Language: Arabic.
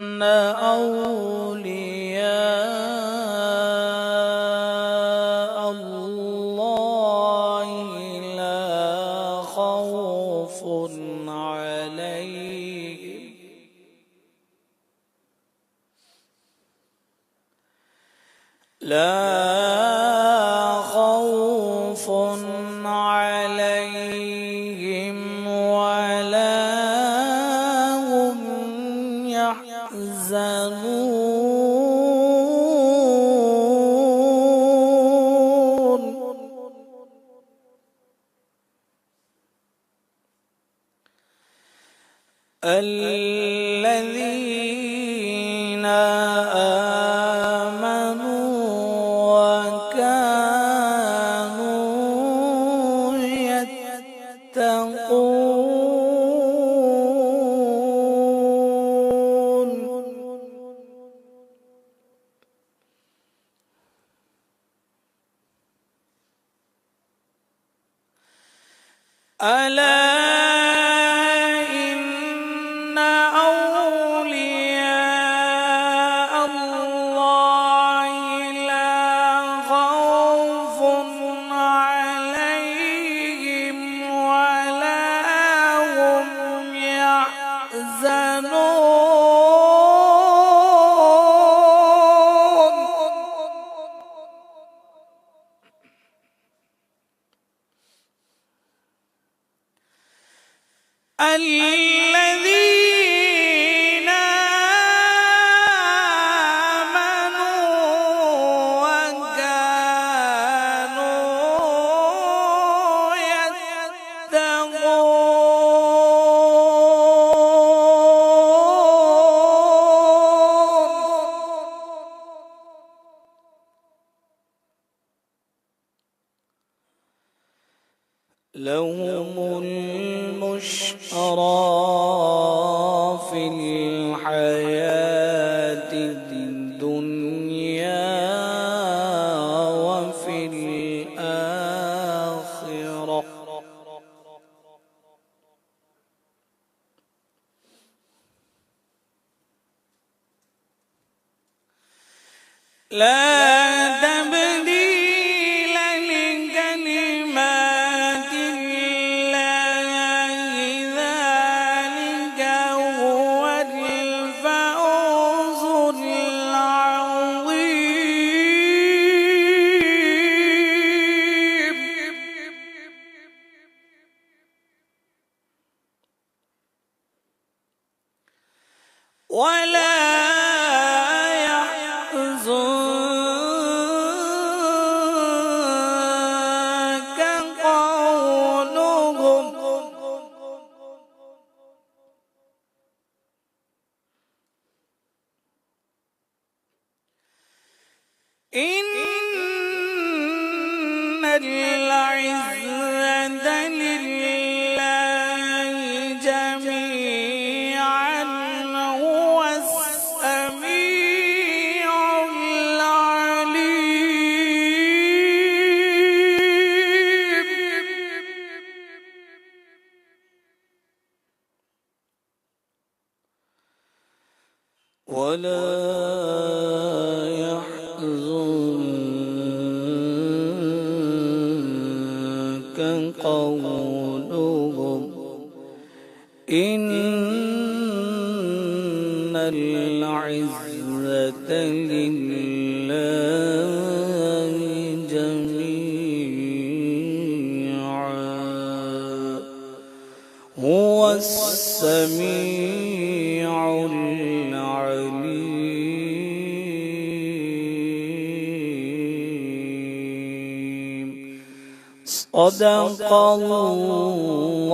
إن أولياء الله لا خوف عليهم ولا هم يحزنون الذين آمنوا وكانوا يتقون ألا إن أولياء الله لا خوف عليهم ولا هم يحزنون الذين آمنوا وكانوا يتقون لهم البشرى في الحياة الدنيا وفي الآخرة لا تبديل لكلمات الله ذلك هو الفوز العظيم ولا يحزنك قولهم إن العزة لله جميعا هو السميع العليم ولا يحزنك قولهم إن العزة لله جميعا هو السميع العليم صدق الله